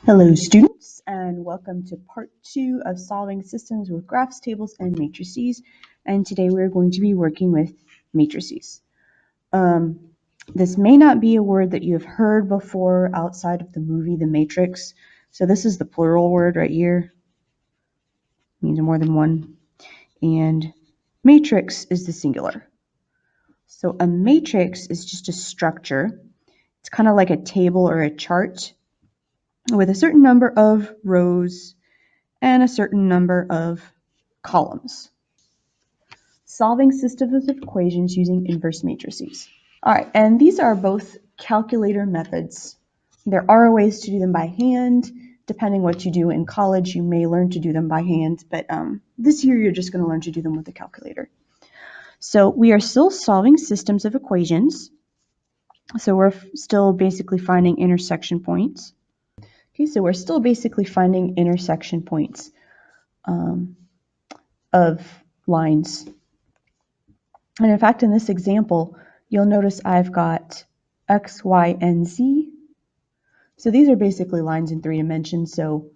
Hello students, and welcome to part 2 of solving systems with graphs, tables, and matrices. And today we're going to be working with matrices. This may not be a word that you have heard before outside of the movie The Matrix. So this is the plural word right here. It means more than one. And matrix is the singular. So a matrix is just a structure. It's kind of like a table or a chart with a certain number of rows and a certain number of columns. Solving systems of equations using inverse matrices. All right, and these are both calculator methods. There are ways to do them by hand. Depending what you do in college, you may learn to do them by hand, but this year you're just going to learn to do them with a calculator. So we are still solving systems of equations. So we're still basically finding intersection points. Okay, so we're still basically finding intersection points of lines. And in fact, in this example, you'll notice I've got X, Y, and Z. So these are basically lines in 3 dimensions, so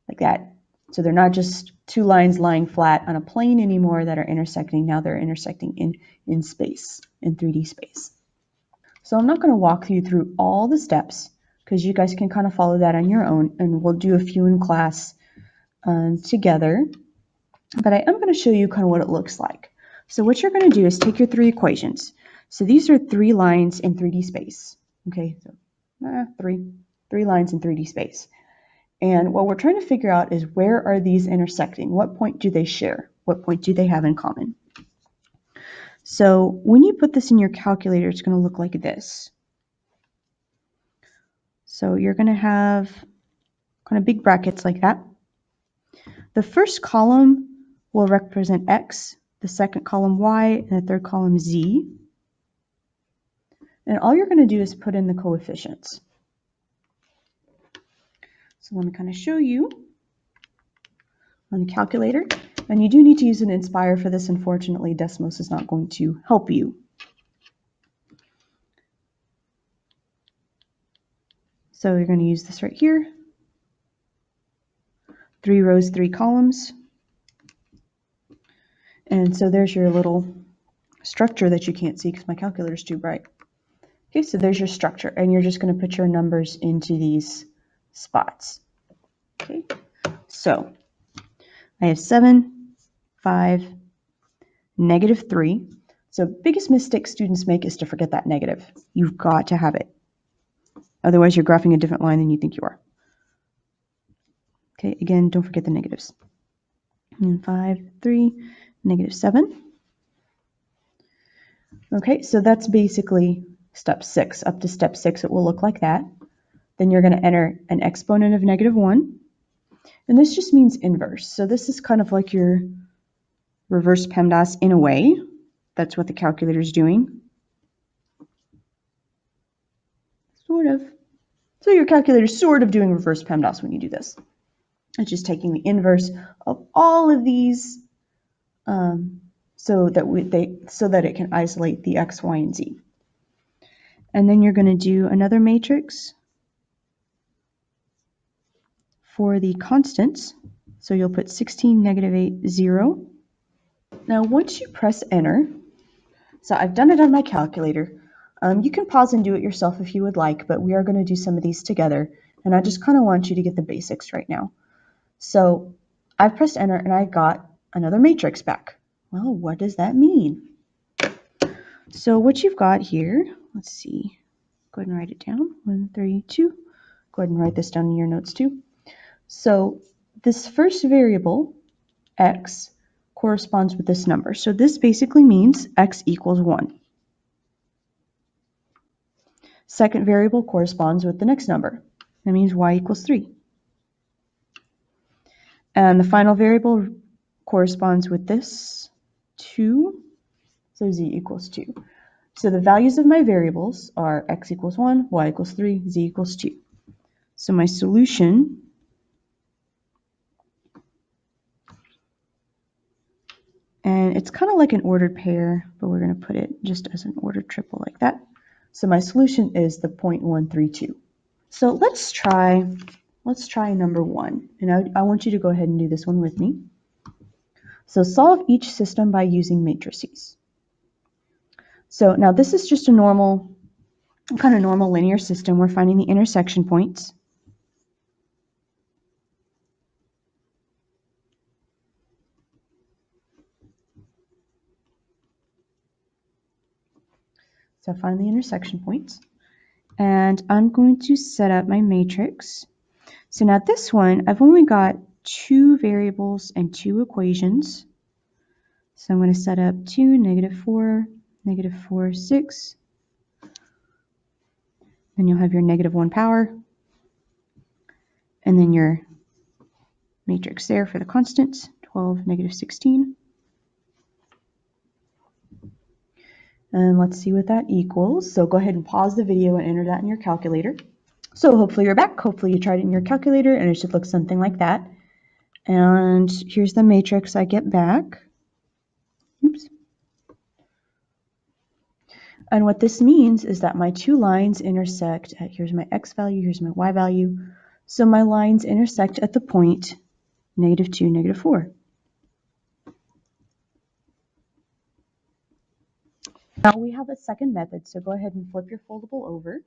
like that. So they're not just two lines lying flat on a plane anymore that are intersecting. Now they're intersecting in space, in 3D space. So I'm not going to walk you through all the steps because you guys can kind of follow that on your own, and we'll do a few in class together. But I am going to show you kind of what it looks like. So what you're going to do is take your 3 equations. So these are 3 lines in 3D space. Okay, so three lines in 3D space. And what we're trying to figure out is where are these intersecting? What point do they share? What point do they have in common? So when you put this in your calculator, it's going to look like this. So you're going to have kind of big brackets like that. The first column will represent X, the second column Y, and the third column Z. And all you're going to do is put in the coefficients. So let me kind of show you on the calculator. And you do need to use an Inspire for this. Unfortunately, Desmos is not going to help you. So you're going to use this right here. 3 rows, 3 columns. And so there's your little structure that you can't see because my calculator is too bright. Okay, so there's your structure, and you're just going to put your numbers into these spots. Okay, so I have 7, 5, -3. So biggest mistake students make is to forget that negative. You've got to have it. Otherwise, you're graphing a different line than you think you are. Okay, again, don't forget the negatives. And 5, 3, -7. Okay, so that's basically step 6. Up to step 6, it will look like that. Then you're going to enter an exponent of -1. And this just means inverse. So this is kind of like your reverse PEMDAS in a way. That's what the calculator is doing. Sort of. So your calculator is sort of doing reverse PEMDAS when you do this. It's just taking the inverse of all of these so that it can isolate the X, Y, and Z. And then you're going to do another matrix for the constants. So you'll put 16, -8, 0. Now once you press enter, so I've done it on my calculator. You can pause and do it yourself if you would like, but we are going to do some of these together. And I just kind of want you to get the basics right now. So I've pressed enter and I got another matrix back. Well, what does that mean? So what you've got here, let's see. Go ahead and write it down. 1, 3, 2. Go ahead and write this down in your notes too. So this first variable, X, corresponds with this number. So this basically means X equals 1. Second variable corresponds with the next number. That means Y equals 3. And the final variable corresponds with this 2. So Z equals 2. So the values of my variables are X equals 1, Y equals 3, Z equals 2. So my solution and it's kind of like an ordered pair, but we're going to put it just as an ordered triple like that. So my solution is the 0.132. So let's try number 1. And I want you to go ahead and do this one with me. So solve each system by using matrices. So now this is just a normal linear system. We're finding the intersection points. So find the intersection points. And I'm going to set up my matrix. So now this one, I've only got 2 variables and 2 equations. So I'm going to set up 2, -4, -4, 6. Then you'll have your -1 power. And then your matrix there for the constants, 12, -16. And let's see what that equals. So go ahead and pause the video and enter that in your calculator. So hopefully you're back. Hopefully you tried it in your calculator and it should look something like that. And here's the matrix I get back. Oops. And what this means is that my 2 lines intersect at, here's my x value, here's my y value. So my lines intersect at the point -2, -4. Now we have a second method, so go ahead and flip your foldable over.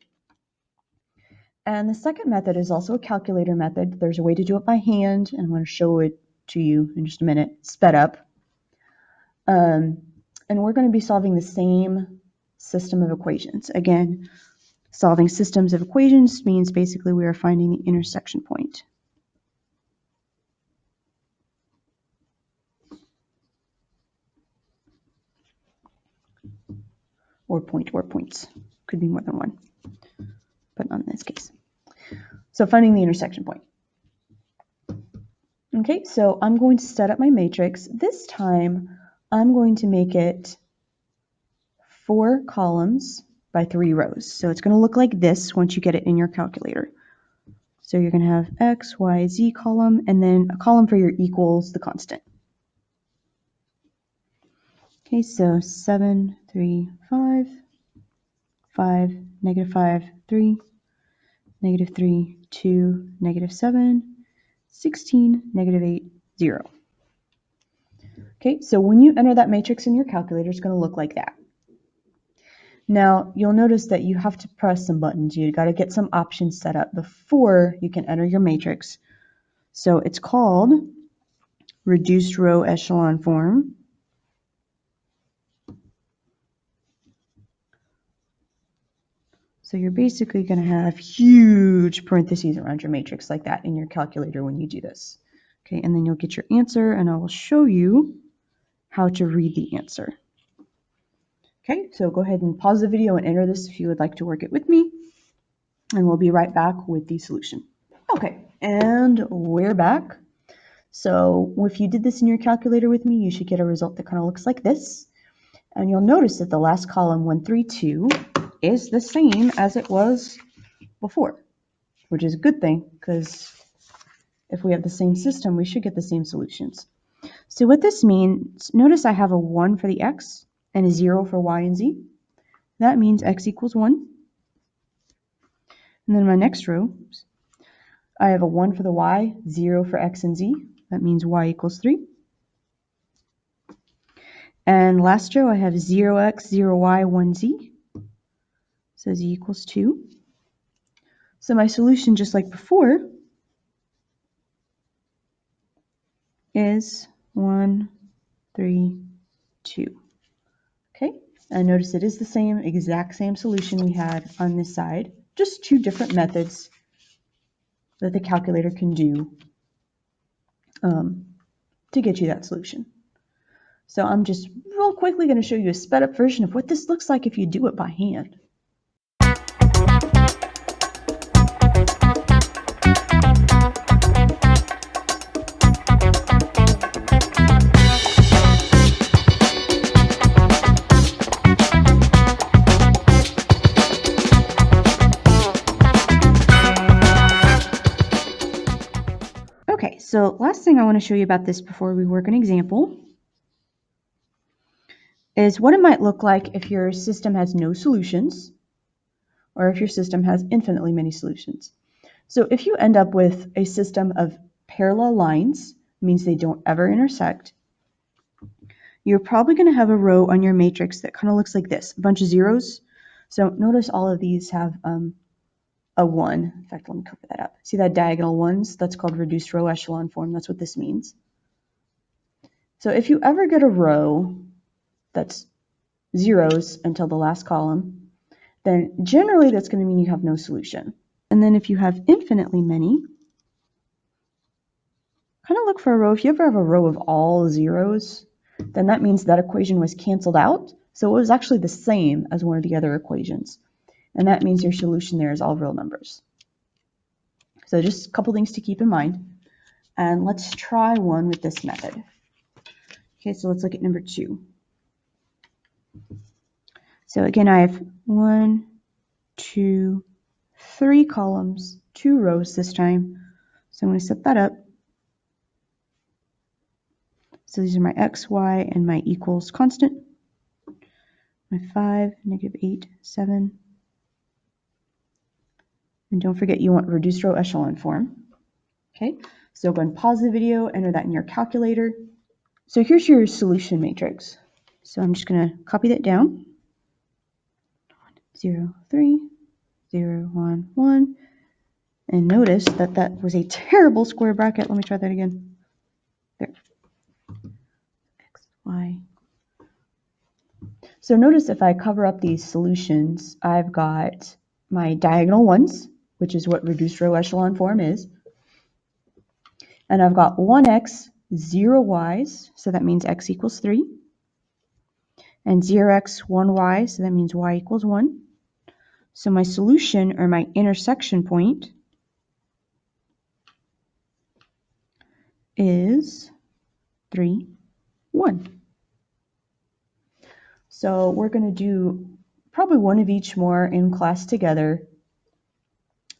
And the second method is also a calculator method. There's a way to do it by hand, and I'm going to show it to you in just a minute, sped up. And we're going to be solving the same system of equations. Again, solving systems of equations means basically we are finding the intersection point. Or points. Could be more than one, but not in this case. So finding the intersection point. Okay, so I'm going to set up my matrix. This time, I'm going to make it 4 columns by 3 rows. So it's going to look like this once you get it in your calculator. So you're going to have X, Y, Z column, and then a column for your equals, the constant. Okay, so 7, 3, 5, 5, -5, 3, -3, 2, -7, 16, -8, 0. Okay, so when you enter that matrix in your calculator, it's going to look like that. Now, you'll notice that you have to press some buttons. You've got to get some options set up before you can enter your matrix. So it's called reduced row echelon form. So you're basically going to have huge parentheses around your matrix like that in your calculator when you do this. Okay, and then you'll get your answer, and I will show you how to read the answer. Okay, so go ahead and pause the video and enter this if you would like to work it with me, and we'll be right back with the solution. Okay, and we're back. So if you did this in your calculator with me, you should get a result that kind of looks like this. And you'll notice that the last column, 1, 3, 2, is the same as it was before, which is a good thing because if we have the same system, we should get the same solutions. So what this means, notice I have a 1 for the x and a 0 for y and z. That means x equals 1. And then my next row, I have a 1 for the y, 0 for x and z. That means y equals 3. And last row, I have 0x, 0y, 1z. So z equals 2. So my solution, just like before, is 1, 3, 2. Okay, and notice it is the exact same solution we had on this side, just 2 different methods that the calculator can do to get you that solution. So I'm just real quickly going to show you a sped up version of what this looks like if you do it by hand. Okay, so last thing I want to show you about this before we work an example is what it might look like if your system has no solutions or if your system has infinitely many solutions. So if you end up with a system of parallel lines, means they don't ever intersect, you're probably going to have a row on your matrix that kind of looks like this, a bunch of zeros. So notice all of these have a 1. In fact, let me cover that up. See that diagonal ones? That's called reduced row echelon form. That's what this means. So if you ever get a row that's zeros until the last column, then generally that's going to mean you have no solution. And then if you have infinitely many, kind of look for a row. If you ever have a row of all zeros, then that means that equation was canceled out. So it was actually the same as one of the other equations. And that means your solution there is all real numbers. So just a couple things to keep in mind. And let's try one with this method. Okay, so let's look at number 2. So again, I have 1, 2, 3 columns, 2 rows this time. So I'm going to set that up. So these are my x, y, and my equals constant. My 5, -8, 7. And don't forget you want reduced row echelon form. Okay, so go and pause the video, enter that in your calculator. So here's your solution matrix. So I'm just going to copy that down. 0, 3, 0, 1, 1. And notice that that was a terrible square bracket. Let me try that again. There. X, Y. So notice if I cover up these solutions, I've got my diagonal ones, which is what reduced row echelon form is. And I've got 1x, 0y's, so that means x equals 3. And 0x, 1y, so that means y equals 1. So my solution, or my intersection point, is 3, 1. So we're going to do probably one of each more in class together.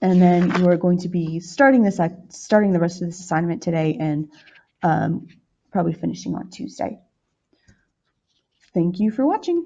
And then you are going to be starting the rest of this assignment today and probably finishing on Tuesday. Thank you for watching.